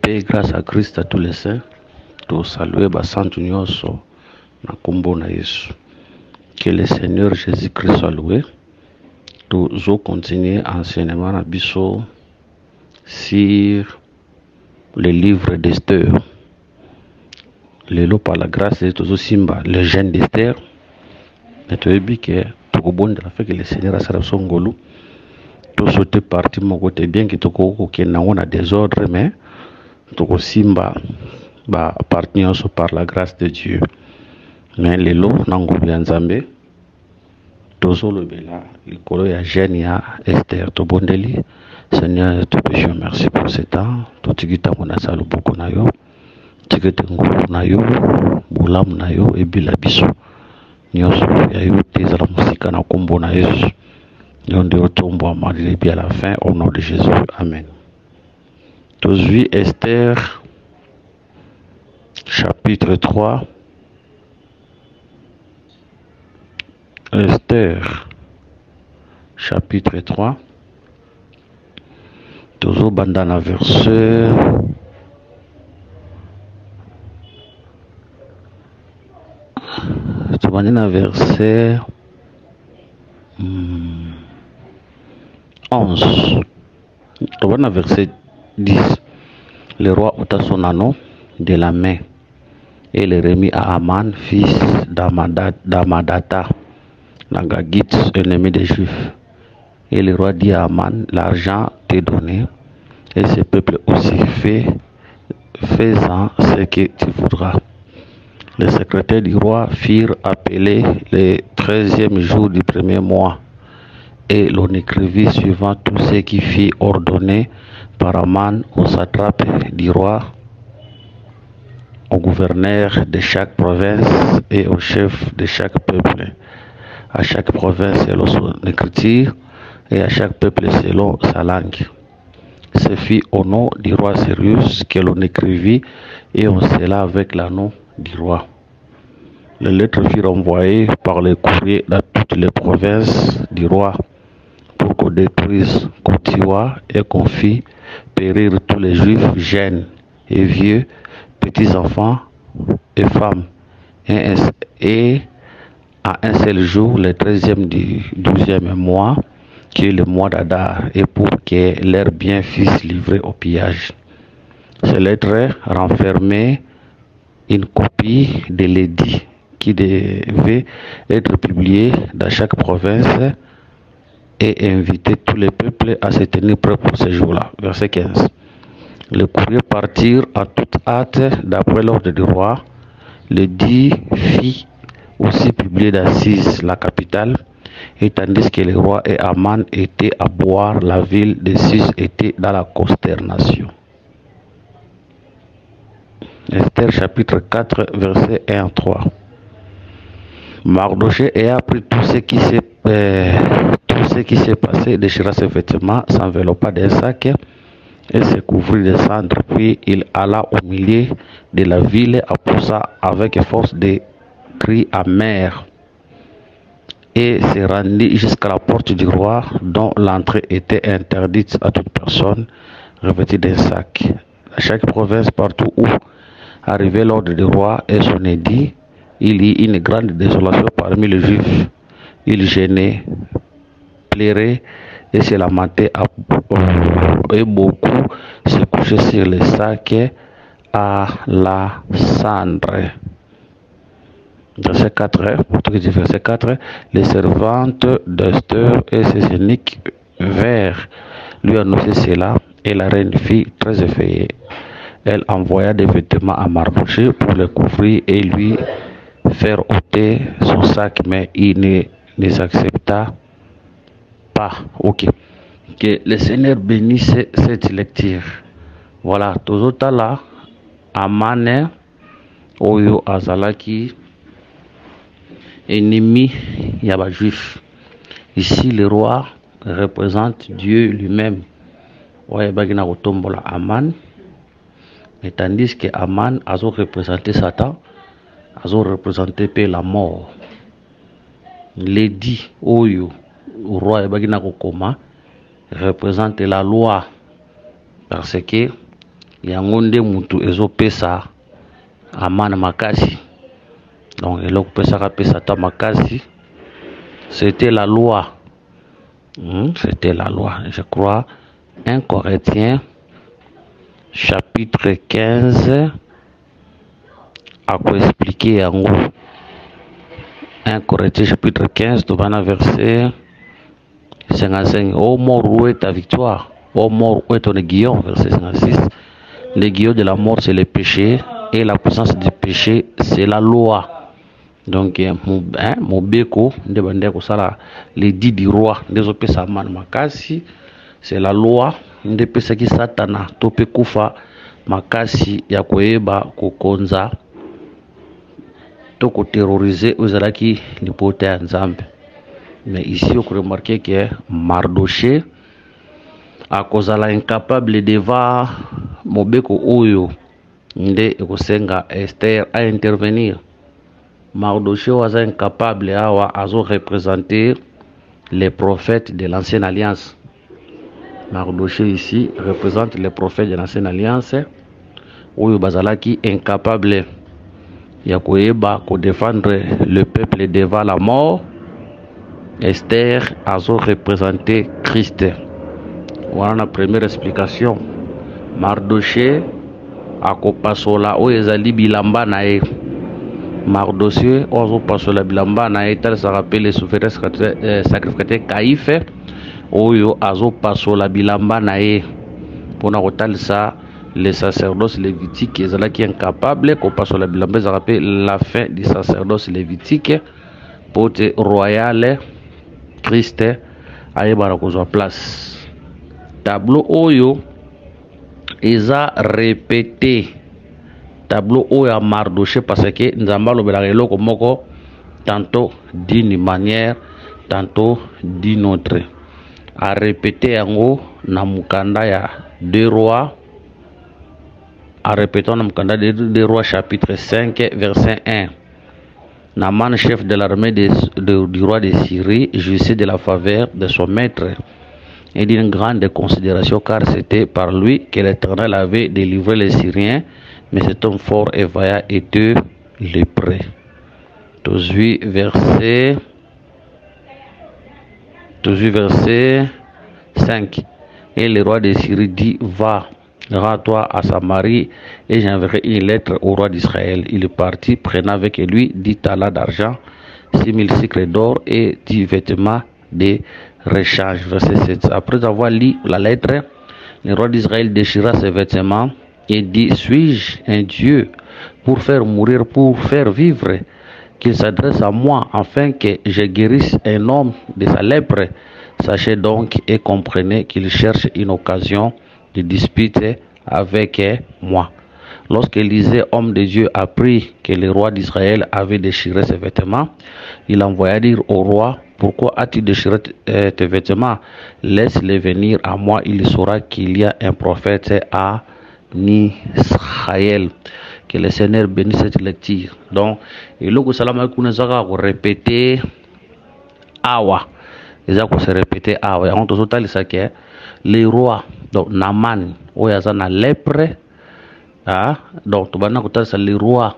Paix, grâce à Christ à tous les saints. Tout saluer Basantu Nyonso na kombo na Yesu. Que le Seigneur Jésus-Christ soit loué. Nous continuer enseignement na biso sur le livre d'Esther. Lelo par la grâce de tous simba le jeune d'Esther. Et tu as vu que tout bon de la fait que le Seigneur a sa ngolu. Tout sauter parti mon côté bien que tout on a désordre mais tout simba ba appartenance par la grâce de Dieu. Mais lelo nango bianzambe tozo le bela likolo ya jeune ya Esther to bondeli. Seigneur te péchons merci pour ce temps. Tout tigita mona salo boko na yo. Tigete ngulu na yo, bulam na yo et bila biso. Nyonso ya yo teza la musika na kombo na Yesu. Yonde otombo amali bien à la fin au nom de Jésus. Amen. Aujourd'hui Esther chapitre 3. Esther chapitre 3. Toujours bandana verset verset 11. Verset 10. Le roi ôta son anneau de la main et le remit à Aman, fils d'Amadata, Nagagit, ennemi des Juifs. Et le roi dit à Aman, l'argent t'est donné, et ce peuple aussi fais-en ce que tu voudras. Les secrétaires du roi firent appeler le 13e jour du premier mois, et l'on écrivit suivant tout ce qui fit ordonner par Aman au satrape du roi, au gouverneur de chaque province et au chef de chaque peuple. À chaque province selon son écriture et à chaque peuple selon sa langue. Ce fit au nom du roi Cyrus que l'on écrivit et on scella avec l'anneau du roi. Les lettres furent envoyées par les courriers dans toutes les provinces du roi pour qu'on détruise, qu'on tue et qu'on fit périr tous les juifs jeunes et vieux, petits enfants et femmes. Et à un seul jour, le 13e du 12e mois, qui est le mois d'Adar, et pour que leurs biens fussent livrés au pillage. Ces lettres renfermaient une copie de l'édit qui devait être publié dans chaque province et inviter tous les peuples à se tenir prêts pour ce jour-là. Verset 15. Les courriers partirent à toute hâte d'après l'ordre du roi. L'édit fit aussi publié d'Assise, la capitale, et tandis que le roi et Aman étaient à boire, la ville de Sus était dans la consternation. Esther chapitre 4, versets 1 à 3. Mardochée ayant appris tout ce qui s'est passé, déchira ses vêtements, s'enveloppa d'un sac et se couvrit de cendres. Puis il alla au milieu de la ville, poussa avec force des cris amers et se rendit jusqu'à la porte du roi, dont l'entrée était interdite à toute personne revêtue d'un sac. À chaque province, partout où arrivait l'ordre du roi et son édit, il y eut une grande désolation parmi les Juifs. Ils gênaient, pleuraient et se lamentaient, et beaucoup se couchaient sur les sacs à la cendre. Verset 4, les servantes d'Esther et ses eunuques vinrent lui annoncer cela, et la reine fit très effrayée. Elle envoya des vêtements à Mardochée pour le couvrir et lui faire ôter son sac, mais il ne les accepta pas. Ok. Que le Seigneur bénisse cette lecture. Voilà, toujours là, Amane, Oyo Azalaki, ennemi Yaba Juif. Ici, le roi représente Dieu lui-même. Ouais, Bagina Otombola Aman. Et tandis que Aman a représenté Satan, a représenté la mort. L'édit Oyo, roi Bagina Kokoma, représente la loi. Parce que yango nde mutu ezopesa amana makasi. Donc eloko pesaka pesa ta makasi, c'était la loi. C'était la loi, je crois. 1 Corinthiens chapitre 15 a quoi expliquer yango. 1 Corinthiens chapitre 15 tobana verset 55. Ô mort, où est ta victoire? Ô mort, où est ton aiguillon? Verset 56. L'aiguillon de la mort, c'est le péché, et la puissance du péché, c'est la loi. Donc, mon beko, les dits du roi, c'est la loi. Nde pesa ki satana tope kufa makasi ya koyeba kokonza to ko terroriser ozalaki lipote ya Nzambe. Mais ici on remarque que Mardoché a kozala incapable devant mobeko oyo nde ekosenga Esther à intervenir. Mardoché was incapable awa azo représenter les prophètes de l'ancienne alliance. Mardoché ici représente les prophètes de l'ancienne alliance oyo bazalaki incapable ya koyeba ko défendre le peuple devant la mort. Esther a représenté Christ. Voilà la première explication. Mardoché a kopasola o ezali bilamba na e. Mardoché ozo pasola bilamba na e, tel ça rappelle les souverains sacrificateurs Caïphe oyo azo pasola bilamba na e pona kotalisa les sacerdoces lévitiques ezalaki incapable ko pasola bilamba, ça rappelle la fin du sacerdoce lévitique pour te royal Christ ayebara kozwa place. Tableau oyo eza répété, tableau oyo ya Mardoché, parce que Nzamba lobelaka eloko moko tantôt d'une manière tantôt d'une autre. A répété yango na mukanda ya 2 rois, a répété na mukanda de 2 rois chapitre 5 verset 1. Naman, chef de l'armée du roi de Syrie, jouissait de la faveur de son maître et d'une grande considération, car c'était par lui que l'Éternel avait délivré les Syriens, mais cet homme fort et vaillant était lépreux. 18 verset 5. Et le roi de Syrie dit, va, rends-toi à Samarie et j'enverrai une lettre au roi d'Israël. Il est parti, prenant avec lui 10 talents d'argent, 6000 cycles d'or et 10 vêtements de rechange. Verset 7. Après avoir lu la lettre, le roi d'Israël déchira ses vêtements et dit, suis-je un Dieu pour faire mourir, pour faire vivre, qu'il s'adresse à moi afin que je guérisse un homme de sa lèpre? Sachez donc et comprenez qu'il cherche une occasion de disputer avec moi. Lorsque Élisée, homme de Dieu, apprit que le roi d'Israël avait déchiré ses vêtements, il envoya dire au roi, pourquoi as-tu déchiré tes vêtements? Laisse-les venir à moi, il saura qu'il y a un prophète à Israël. Que le Seigneur bénisse cette lecture. Donc, et le salam répéter awa. Ils ont se répéter awa. On te total ça que les rois, donc Naman, oyazana lèpre, donc tu vas nous ça les rois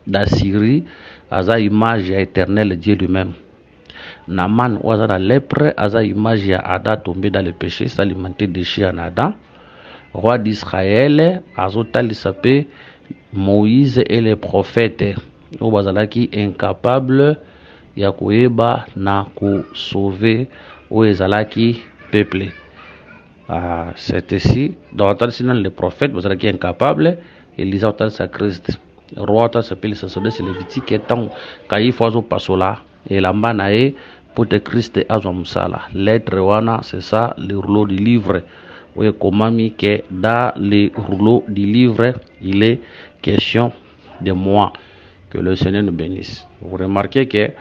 d'Assyrie, aza image éternelle Dieu lui-même. Naman oyazana lèpre, aza image ya Adam tombé dans le péché, s'alimenter de chien en Adam. Roi d'Israël, azotal sapé Moïse et les prophètes, au bazalaki incapable ya koyeba na ko sauver ou ezalaki peuple. C'est ici dans le prophète bazalaki incapable, Élisée otal sa Christ. Roi otal s'appelle sacerdoce lévitique étant Caïphe ozo pasola et lamba nae pour te Christ azo musala. Lettre wana c'est ça le rouleau du livre. Oui, comment que dans le rouleau du livre, il est question de moi. Que le Seigneur nous bénisse. Vous remarquez que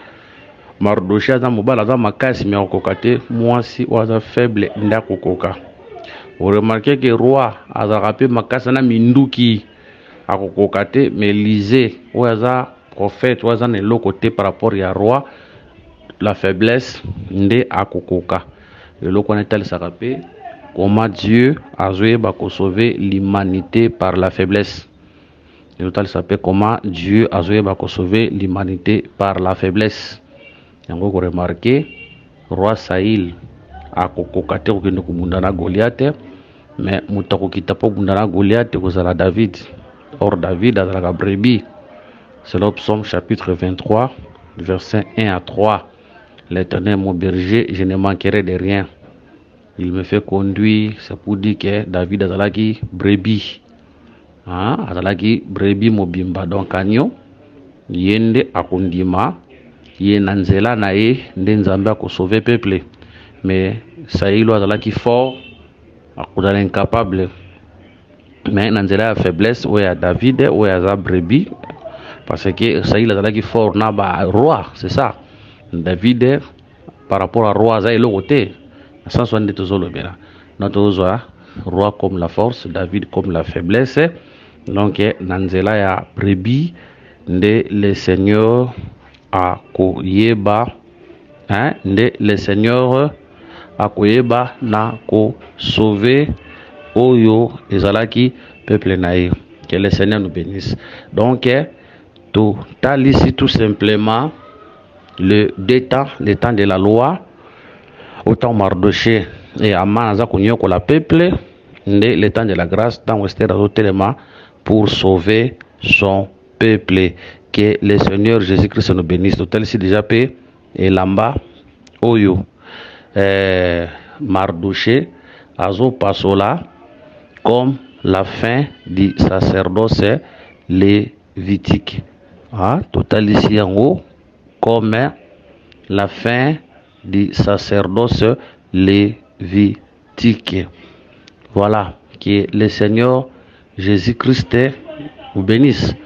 Mardoché a mobile a makasi mais okokate moi si oza faible ndakokoka. Vous remarquez que roi a rappelé makasi na minduki akokokate mais Élisée oza prophète oza ne l'autre côté par rapport à roi la faiblesse nde akokoka. Le loko netel sa rappelé comment Dieu a sauvé l'humanité par la faiblesse. Le total s'appelle comment Dieu a sauvé l'humanité par la faiblesse. Et on va remarquer, roi Saïl a kokokate kokende kumundana Goliath, mais mutako kitapo kumundana Goliath kozala David. Or David a la brebis. C'est le psaume chapitre 23, versets 1 à 3. L'Éternel mon berger, je ne manquerai de rien. Il me fait conduire, c'est pour dire que David a la brebis. Azalaki brebis mobimba donc agneau yende akundima ye nanzela na ye nde nzambe sauver peuple, mais Saïl azalaki fort akudala incapable, mais nanzela ya faiblesse oya David oya za brebis, parce que Saïl azalaki fort na ba roi, c'est ça. David par rapport à roi za eloko te sans soin de tozolobela notre roi comme la force, David comme la faiblesse. Donc nanzela ya brebis nde le Seigneur a koyeba, nde le Seigneur a koyeba na ko sauver oyo ezalaki peuple naïf. Que le Seigneur nous bénisse. Donc total ici tout simplement le temps de la loi, autant Mardoché et Aman aza konyoko la peuple nde le temps de la grâce dans Esther azotelema pour sauver son peuple. Que le Seigneur Jésus-Christ nous bénisse. Total ici déjà paix et lamba oyo Mardoché azo pasola comme la fin du sacerdoce lévitique. Total ici en haut comme la fin du sacerdoce lévitique. Voilà, que le Seigneur Jésus-Christ vous bénisse.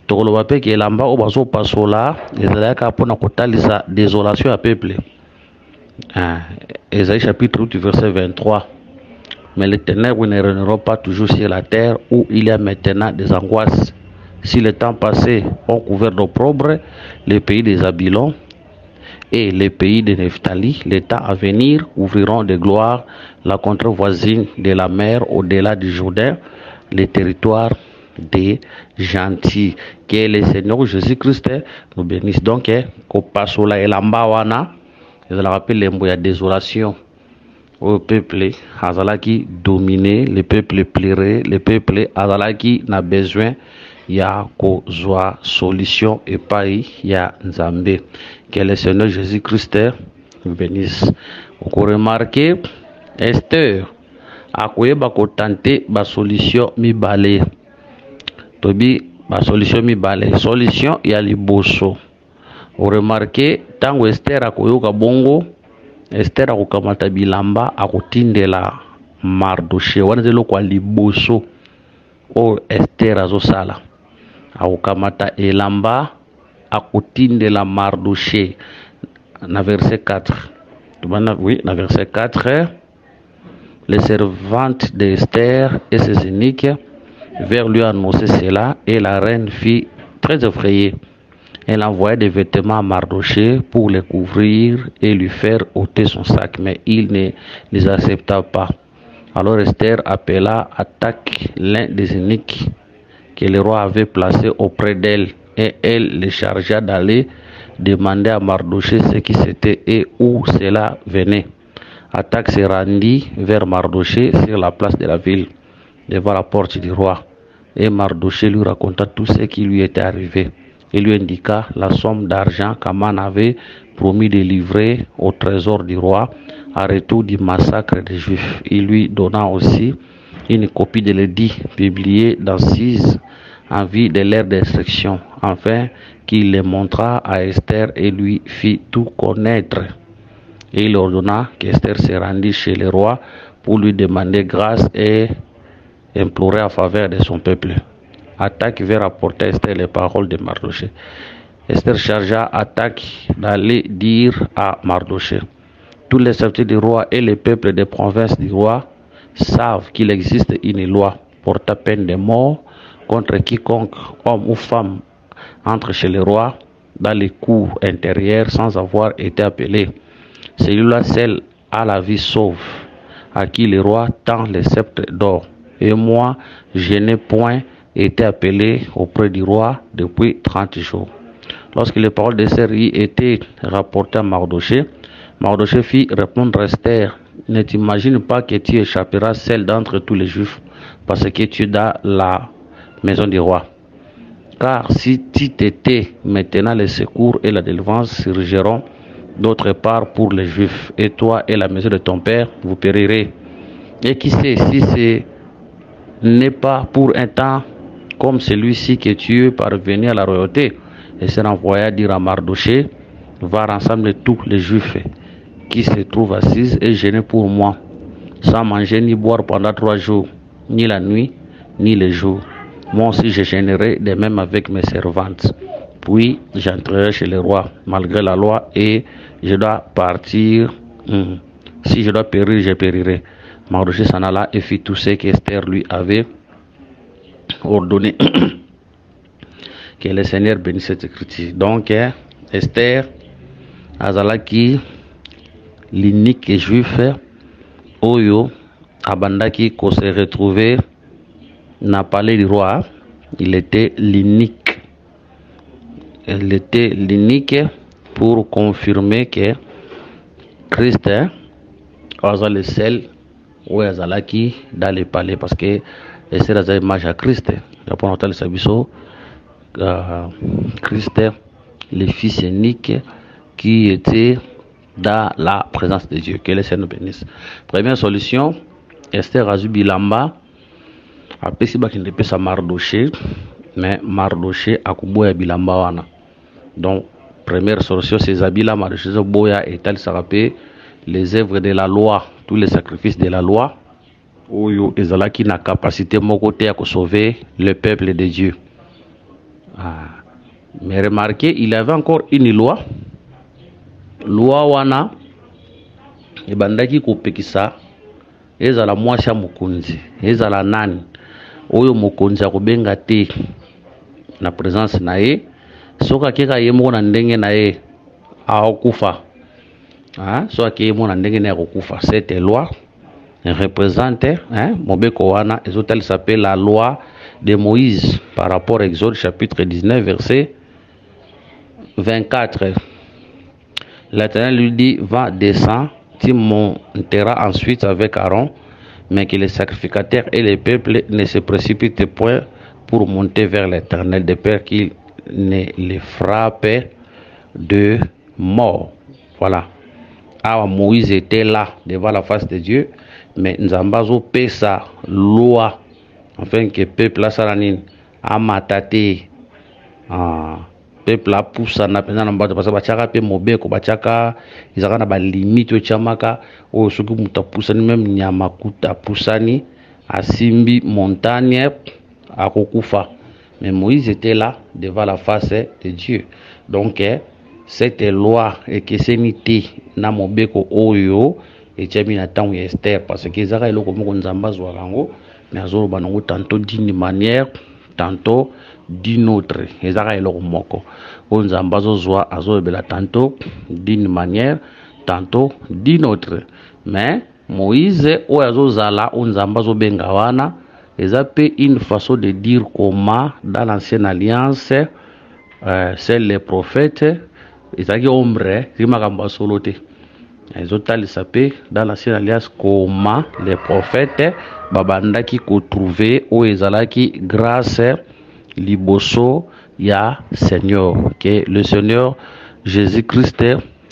Tokoloba pe ke lamba o bazo pasola ezalaka pona kotalisa désolation à peuple. Ésaïe chapitre 8 verset 23. Mais les ténèbres ne régneront pas toujours sur la terre où il y a maintenant des angoisses. Si le temps passé ont couvert d'opprobre les pays des Abilons et les pays de Nephtali, les temps à venir ouvriront de gloire la contrée voisine de la mer au-delà du Jourdain, les territoires des gentils. Que le Seigneur Jésus-Christ nous bénisse. Donc, au pasola et l'ambawana, je le rappelle, les désolation au peuple azalaki dominé, le peuple pleurait, le peuple azalaki n'a besoin ya kozwa solution et pas ya nzambe. Que le Seigneur Jésus-Christ nous bénisse. Vous remarquez, Esther a koyeba ko tenter ba solution mibale. Tobi ba solution mibale. Solution ya liboso. Vous remarquez, tango Esther a koyoka bongo, Esther a kokamata bilamba a kotindela Mardoché. Wana zelo kwa liboso o Esther azosala. A kokamata elamba a kotindela Mardoché. Na verset 4. Oui, na verset 4. Les servantes d'Esther et ses eunuques vinrent lui annoncer cela, et la reine fut très effrayée. Elle envoya des vêtements à Mardoché pour les couvrir et lui faire ôter son sac, mais il ne les accepta pas. Alors Esther appela Attaque, l'un des eunuques que le roi avait placé auprès d'elle, et elle le chargea d'aller demander à Mardoché ce qui c'était et où cela venait. Attaque se rendit vers Mardoché sur la place de la ville, devant la porte du roi. Et Mardoché lui raconta tout ce qui lui était arrivé. Il lui indiqua la somme d'argent qu'Aman avait promis de livrer au trésor du roi à retour du massacre des Juifs. Il lui donna aussi une copie de l'édit publié dans 6 en vue de leur destruction, afin qu'il les montra à Esther et lui fit tout connaître. Et il ordonna qu'Esther se rendît chez le roi pour lui demander grâce et implorer en faveur de son peuple. Attaque vint rapporter à Esther les paroles de Mardoché. Esther chargea Attaque d'aller dire à Mardoché: tous les serviteurs du roi et les peuples des provinces du roi savent qu'il existe une loi portant peine de mort contre quiconque, homme ou femme, entre chez le roi dans les cours intérieures sans avoir été appelé. Celui-là seul a la vie sauve. à qui le roi tend le sceptre d'or. Et moi, je n'ai point été appelé auprès du roi depuis 30 jours. Lorsque les paroles d'Esther y étaient rapportées à Mardoché, Mardoché fit répondre Esther: ne t'imagine pas que tu échapperas seul d'entre tous les Juifs, parce que tu es dans la maison du roi. Car si tu t'étais, maintenant les secours et la délivrance surgiront d'autre part pour les Juifs, et toi et la maison de ton père, vous périrez. Et qui sait si ce n'est pas pour un temps comme celui-ci que tu es parvenu à la royauté. Et s'est envoyé dire à Mardoché: va rassembler tous les Juifs qui se trouvent assis et gênés pour moi, sans manger ni boire pendant 3 jours, ni la nuit, ni les jours. Moi aussi je gênerai de même avec mes servantes. Puis j'entrerai chez le roi, malgré la loi, et je dois partir. Si je dois périr, je périrai. Mardoché s'en alla et fit tout ce qu'Esther lui avait ordonné. Que le Seigneur bénisse cette écriture. Donc, Esther, azalaki, l'unique juif, Oyo, abandaki, qu'on s'est retrouvé, n'a palais du roi. Il était l'unique. Il était l'unique pour confirmer que Christ est le seul où azalaki dans le palais, parce que Esther a image à Christ. Pour notre sabiso, Christ, le Fils unique qui était dans la présence de Dieu. Que le Seigneur nous bénisse. Première solution, Esther a eu bilamba, a pesi bakinde pesa Mardoché, mais Mardoché a kuboya bilamba wana. Donc, première solution, c'est Zabila Mardoché boya et tel sarapé les œuvres de la loi, tous les sacrifices de la loi, où Ezala qui n'a capacité mon côté à sauver le peuple de Dieu. Mais remarquez, il y avait encore une loi. Loi wana ebandaki kopekisa ezala mwasi ya mokonzi, ezala nani oyo mokonzi akobenga te na présence na ye, soka keka ye moko na ndenge na ye akokufa. Soka ke ye moko na ndenge na ye akokufa. Cette loi représente mobeko wana ezotal s'appelle la loi de Moïse par rapport à Exode chapitre 19 verset 24. L'Éternel lui dit: va, descends, tu monteras ensuite avec Aaron, mais que les sacrificateurs et les peuples ne se précipitent point pour monter vers l'Éternel, de peur qu'il ne les frappe de mort. Voilà. Alors Moïse était là devant la face de Dieu, mais Nzambazo paie sa loi afin que le peuple a salanine a mataté. Peuple a poussé na pena na mbato parce que bachaka pe mobeko bachaka izaka na ba limite chamaka o soki muta poussani même nyama kuta poussani asimbi montagne akokufa. Mais Moïse était là devant la face de Dieu. Donc cette loi et que c'est nité na mobeko oyo et tchami na tango ya Esther parce que izaka eloko moko nzamba zwa rango mais azolo banango tantôt d'une manière tantôt d'une autre. Ezaka eloko moko o nzamba zozwa azobela tantôt d'une manière tantôt d'une autre. Mais Moïse o azozala o nzamba zobenga wana ezape une façon de dire comment dans l'ancienne alliance c'est les prophètes ezaki ombre rimakamba solote ezotali sape dans l'ancienne alliance comment les prophètes babandaki ko trouver o ezalaki grâce liboso ya Seigneur. Que le Seigneur Jésus-Christ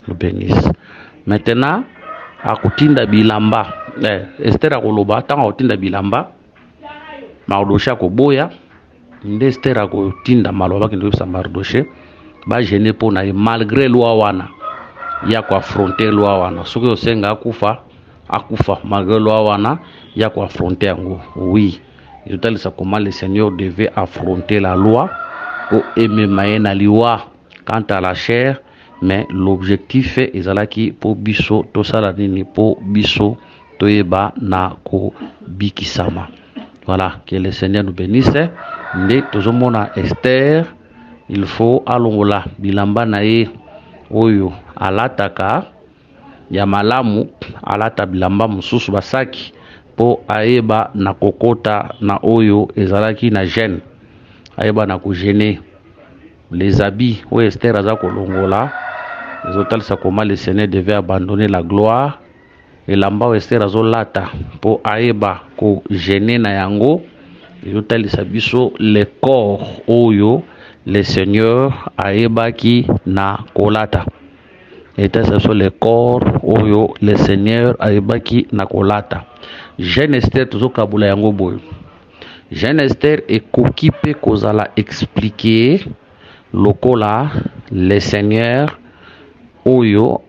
nous bénisse. Maintenant akutinda bilamba Esther akoloba tanga akutinda bilamba Mardoché akoboya nde Esther akotinda maloba kendo sa Mardoché ba gêné pour na malgré loi wana ya ko affronter loi wana soki osenga akufa malgré loi wana ya ko affronter yango. Oui, je te dis comment le Seigneur devait affronter la loi pour aimer maïna liwa quant à la chair, mais l'objectif est ezalaki pour biso to sala nini pour biso toyeba na ko bikisama. Voilà, que le Seigneur nous bénisse. Ne tozomona Esther, il faut alongola bilamba na ye oyo alataka ya malamu alata bilamba mususu basaki po ayeba na kokota na oyo ezalaki na gêne, ayeba na kogene les habits où Esther aza kolongola ezotalisa comment le Seigneur devait abandonner la gloire, elamba Esther azolata po ayeba kogene na yango ezotalisa biso le corps oyo le Seigneur ayebaki na kolata. Et ce sont les corps oyo le Seigneur ayebaki na kolata. Jeune Esther tozo kabula yango boyo. Jeune Esther ekoki pe kozala expliquer lokola le Seigneur oyo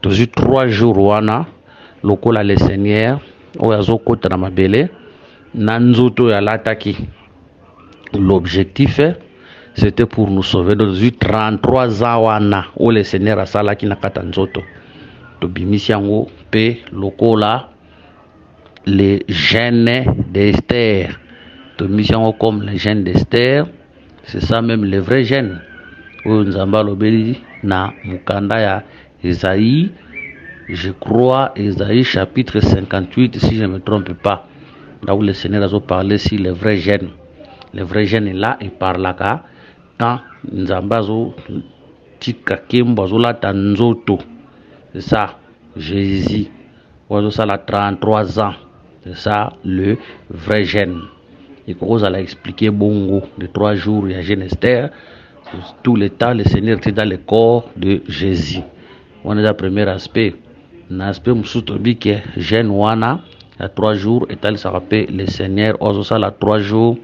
tozu 3 jours wana lokola le Seigneur oyo azokota na mabele na nzoto ya lataki. L'objectif c'était pour nous sauver de 33 ans wana où le Seigneur a salaki na kata nzoto to bimisi yango pe lokola les gènes d'Esther to bimisi yango comme les gènes d'Esther. C'est ça même les vrais gènes oyo nzamba lobeli na mukanda ya Esaïe, je crois Esaïe chapitre 58 si je ne me trompe pas, là où le Seigneur a parlé sur les vrais gènes. Les vrais gènes là et par là quand nzambazo tika kembo azolata nzoto, c'est ça Jésus ozo sala 33 ans, c'est ça le vrai gène. Et qu'on a expliqué bongo de 3 jours il y a Jeune Esther, tout le temps le Seigneur était dans le corps de Jésus. On est dans le premier aspect. L'aspect musutobi que jeune wana il y a 3 jours et elle se rappelle le Seigneur ozo sala 3 jours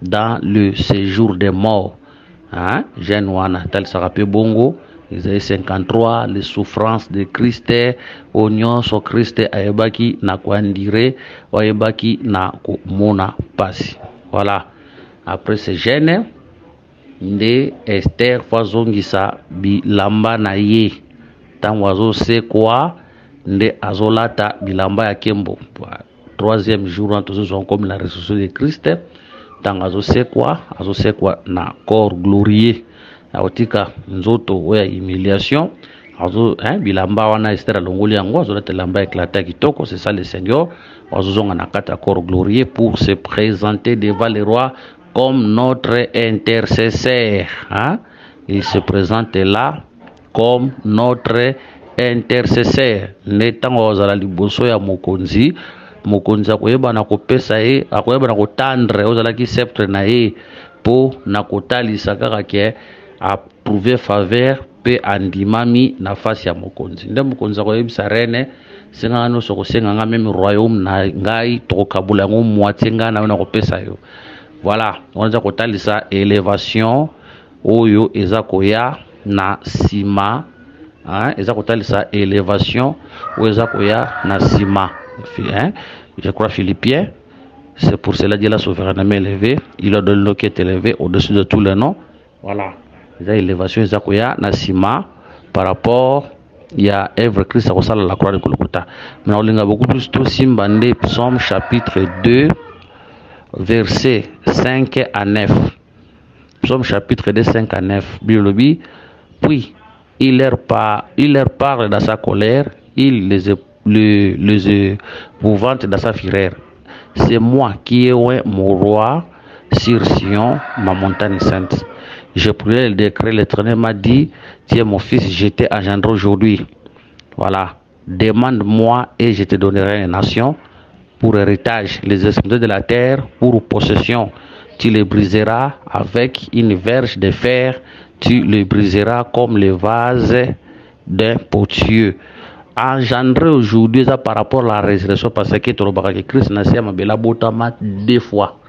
dans le séjour des morts. Jeune wana tel se rappelle bongo Isaïe 53 les souffrances de Christ oignon so Christ ayebaki na kwandire ayebaki na komona pasi. Voilà, après ce jeune nde Esther fazongisa bilamba na ye tango azosekwa nde azolata bilamba ya kembo. 3e jour en comme la résurrection de Christ tango azosekwa na corps glorieux aotika nzoto oya humiliation azo bilamba wana Esther alongoli yango azolata lamba éclaté kitoko. C'est ça le Seigneur azozonga na kata corps glorieux pour se présenter devant le roi comme notre intercesseur. Il se présente là comme notre intercesseur. Netango ozala liboso ya mokonzi akoyeba na kopesa ye, akoyeba na kotandre ozalaki sceptre na ye po na kotalisa kaka ke approuver faveur pe andimami na fasi ya mokonzi. Nde mokonzi akoyebisa rene senga no soko senga nga même royaume na ngai tokabula yango moitié nga na kopesa yo. Voilà, on a kotalisa élévation oyo eza koya na sima, eza kotalisa élévation oyo eza koya na sima. Je crois Philippiens, c'est pour cela Dieu l'a souverainement élevé, il a donné le qui est élevé au-dessus de tous les noms. Voilà, les élévations eza koya na sima par rapport il y a œuvre Christ à la croix de Golgotha. Mais on a beaucoup plus tout simbandé Psaume chapitre 2 versets 5 à 9. Psaume chapitre 2, 5 à 9. Bible dit, puis il leur parle dans sa colère, il les épouvante dans sa fureur. C'est moi qui ai mon roi sur Sion, ma montagne sainte. Je prenais le décret, l'Éternel m'a dit, tiens mon fils, je t'ai engendré aujourd'hui. Voilà, demande-moi et je te donnerai une nation pour héritage, les extrémités de la terre pour possession. Tu les briseras avec une verge de fer, tu les briseras comme le vase d'un potier. Engendré aujourd'hui ça par rapport à la résurrection parce que Christ n'a pas bela botama 2 fois.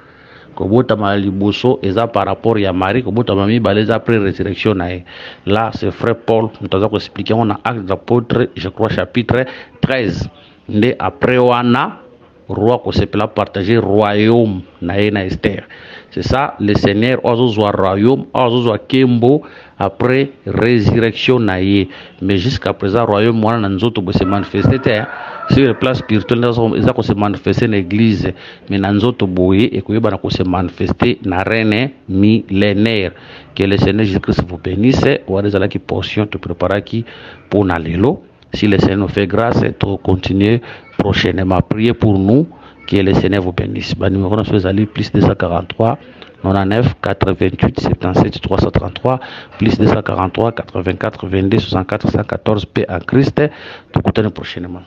Que botama liboso et ça par rapport à Marie, que botama mi baleza après résurrection nae. Là c'est frère Paul, nous avons expliqué on a acte d'apôtre, je crois chapitre 13. Né après wana roi ko sepela partager royaume na Esther. C'est ça le Seigneur ozozwa royaume, ozozwa kembo après résurrection na ye. Mais jusqu'à présent royaume mwana na nzoto bo se manifester sur le plan spirituel ça ko se manifester na église, mais na nzoto boye et ko yeba na ko se manifester na reine millénaire. Que le Seigneur Jésus-Christ vous bénisse. Ou des qui portion te préparer qui pour na lelo Si le Seigneur nous fait grâce, et continuer prochainement. Priez pour nous, que le Seigneur vous bénisse. Numéro de plus 243 99 88 77 333 plus 243 84 22 64 114 paix en Christ. Tout prochainement.